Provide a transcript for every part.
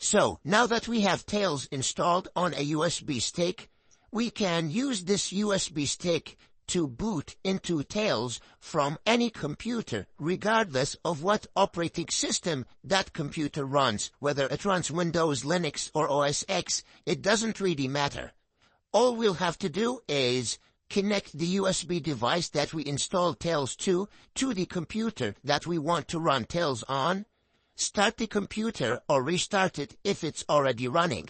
So, now that we have Tails installed on a USB stick, we can use this USB stick to boot into Tails from any computer, regardless of what operating system that computer runs. Whether it runs Windows, Linux, or OS X, it doesn't really matter. All we'll have to do is connect the USB device that we installed Tails to the computer that we want to run Tails on, start the computer or restart it if it's already running.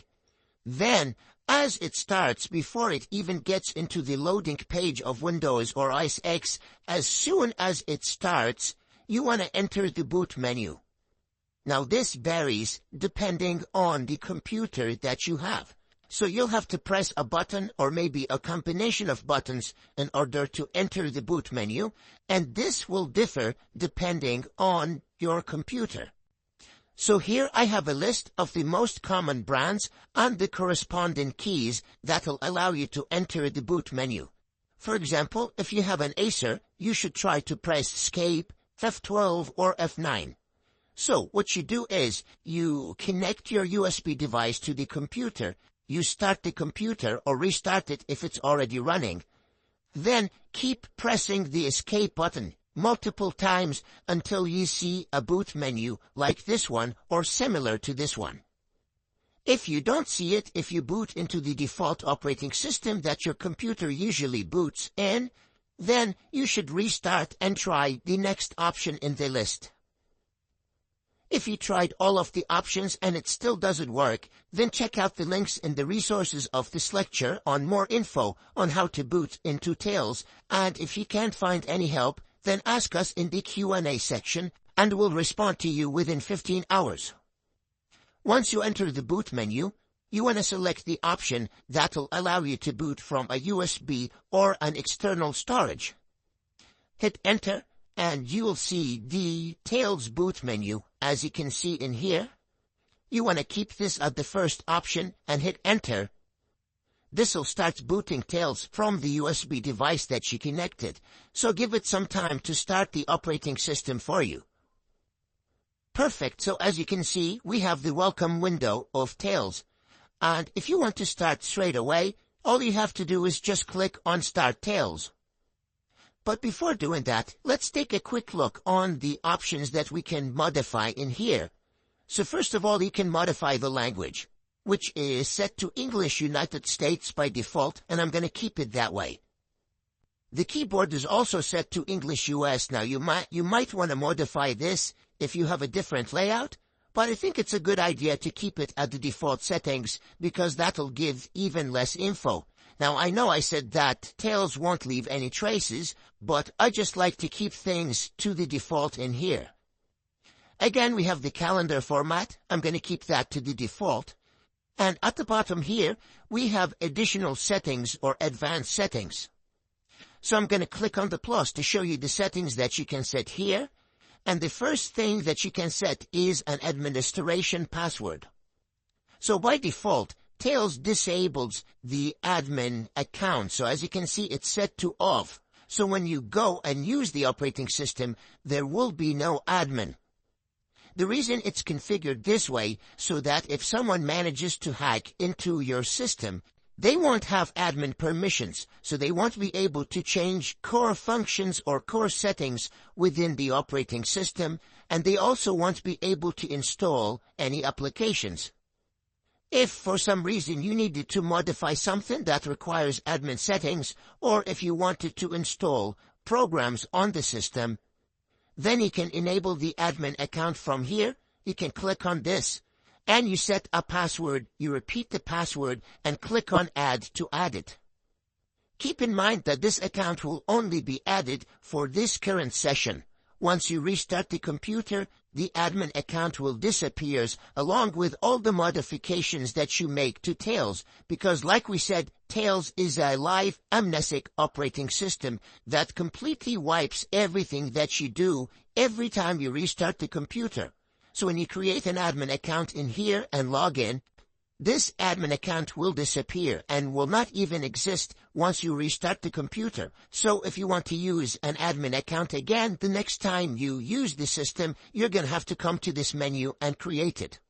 Then, as it starts, before it even gets into the loading page of Windows or OS X, as soon as it starts, you want to enter the boot menu. Now this varies depending on the computer that you have. So you'll have to press a button or maybe a combination of buttons in order to enter the boot menu, and this will differ depending on your computer. So here I have a list of the most common brands and the corresponding keys that'll allow you to enter the boot menu. For example, if you have an Acer, you should try to press Escape, F12 or F9. So what you do is you connect your USB device to the computer, you start the computer or restart it if it's already running. Then keep pressing the Escape button multiple times until you see a boot menu like this one or similar to this one. If you don't see it, if you boot into the default operating system that your computer usually boots in, then you should restart and try the next option in the list. If you tried all of the options and it still doesn't work, then check out the links in the resources of this lecture on more info on how to boot into Tails, and if you can't find any help, then ask us in the Q&A section, and we'll respond to you within 15 hours. Once you enter the boot menu, you want to select the option that'll allow you to boot from a USB or an external storage. Hit Enter, and you will see the Tails boot menu, as you can see in here. You want to keep this at the first option and hit Enter. This'll start booting Tails from the USB device that you connected, so give it some time to start the operating system for you. Perfect, so as you can see, we have the welcome window of Tails. And if you want to start straight away, all you have to do is just click on Start Tails. But before doing that, let's take a quick look on the options that we can modify in here. So first of all, you can modify the language, which is set to English United States by default, and I'm going to keep it that way. The keyboard is also set to English US. Now, you might want to modify this if you have a different layout, but I think it's a good idea to keep it at the default settings because that'll give even less info. Now, I know I said that Tails won't leave any traces, but I just like to keep things to the default in here. Again, we have the calendar format. I'm going to keep that to the default. And at the bottom here, we have additional settings or advanced settings. So I'm going to click on the plus to show you the settings that you can set here. And the first thing that you can set is an administration password. So by default, Tails disables the admin account. So as you can see, it's set to off. So when you go and use the operating system, there will be no admin. The reason it's configured this way so that if someone manages to hack into your system, they won't have admin permissions, so they won't be able to change core functions or core settings within the operating system, and they also won't be able to install any applications. If for some reason you needed to modify something that requires admin settings, or if you wanted to install programs on the system, then you can enable the admin account from here. You can click on this, and you set a password. You repeat the password and click on Add to add it. Keep in mind that this account will only be added for this current session. Once you restart the computer, the admin account will disappear along with all the modifications that you make to Tails, because like we said, Tails is a live amnesic operating system that completely wipes everything that you do every time you restart the computer. So when you create an admin account in here and log in, this admin account will disappear and will not even exist once you restart the computer. So if you want to use an admin account again, the next time you use the system, you're going to have to come to this menu and create it.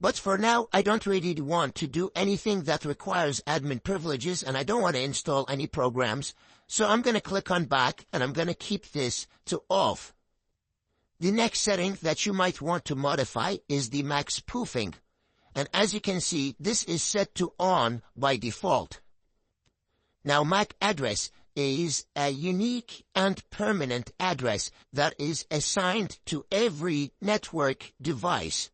But for now, I don't really want to do anything that requires admin privileges, and I don't want to install any programs. So I'm going to click on back, and I'm going to keep this to off. The next setting that you might want to modify is the MAC spoofing. And as you can see, this is set to on by default. Now, MAC address is a unique and permanent address that is assigned to every network device.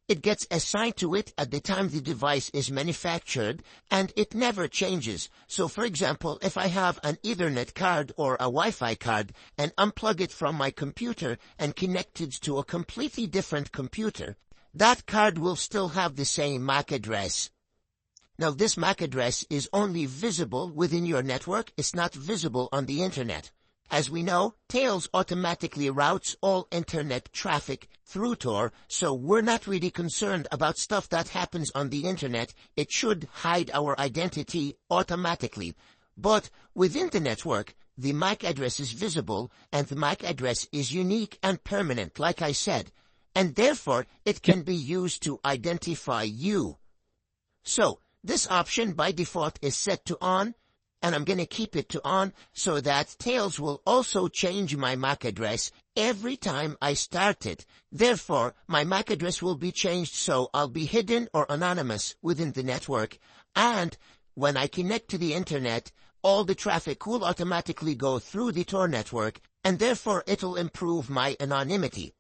It gets assigned to it at the time the device is manufactured, and it never changes. So, for example, if I have an Ethernet card or a Wi-Fi card and unplug it from my computer and connect it to a completely different computer, that card will still have the same MAC address. Now, this MAC address is only visible within your network. It's not visible on the internet. As we know, Tails automatically routes all internet traffic through Tor, so we're not really concerned about stuff that happens on the internet. It should hide our identity automatically. But within the network, the MAC address is visible, and the MAC address is unique and permanent, like I said, and therefore it can be used to identify you. So, this option by default is set to on, and I'm going to keep it to on so that Tails will also change my MAC address every time I start it. Therefore, my MAC address will be changed so I'll be hidden or anonymous within the network, and when I connect to the internet, all the traffic will automatically go through the Tor network, and therefore it'll improve my anonymity.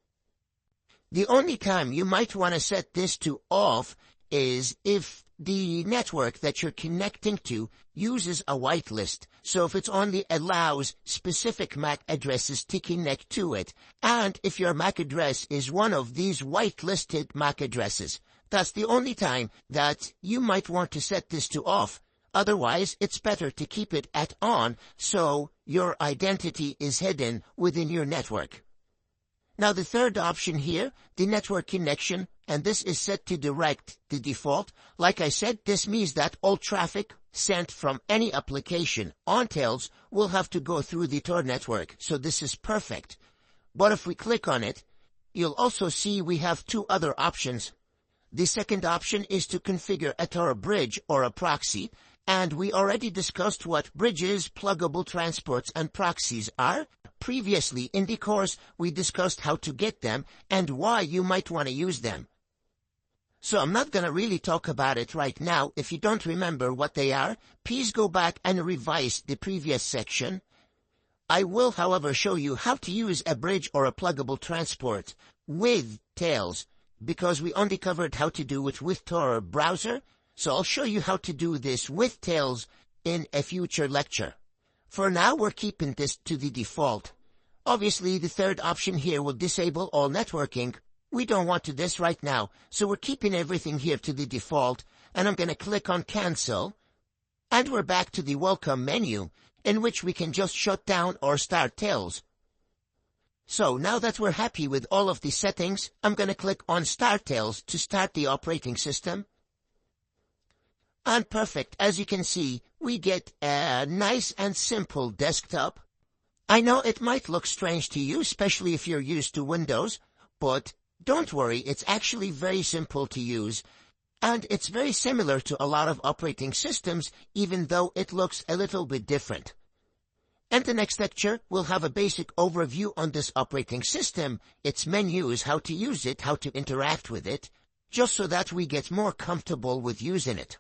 The only time you might want to set this to off is if the network that you're connecting to uses a whitelist, so if it only allows specific MAC addresses to connect to it, and if your MAC address is one of these whitelisted MAC addresses, that's the only time that you might want to set this to off. Otherwise, it's better to keep it at on, so your identity is hidden within your network. Now, the third option here, the network connection, and this is set to direct the default. Like I said, this means that all traffic sent from any application on Tails will have to go through the Tor network, so this is perfect. But if we click on it, you'll also see we have two other options. The second option is to configure a Tor bridge or a proxy, and we already discussed what bridges, pluggable transports, and proxies are. Previously in the course, we discussed how to get them and why you might want to use them. So I'm not going to really talk about it right now. If you don't remember what they are, please go back and revise the previous section. I will, however, show you how to use a bridge or a pluggable transport with Tails, because we only covered how to do it with Tor browser. So I'll show you how to do this with Tails in a future lecture. For now, we're keeping this to the default. Obviously, the third option here will disable all networking. We don't want to this right now, so we're keeping everything here to the default, and I'm going to click on Cancel, and we're back to the Welcome menu, in which we can just shut down or start Tails. So now that we're happy with all of the settings, I'm going to click on Start Tails to start the operating system. And perfect, as you can see, we get a nice and simple desktop. I know it might look strange to you, especially if you're used to Windows, but don't worry, it's actually very simple to use, and it's very similar to a lot of operating systems, even though it looks a little bit different. In the next lecture, we'll have a basic overview on this operating system, its menus, how to use it, how to interact with it, just so that we get more comfortable with using it.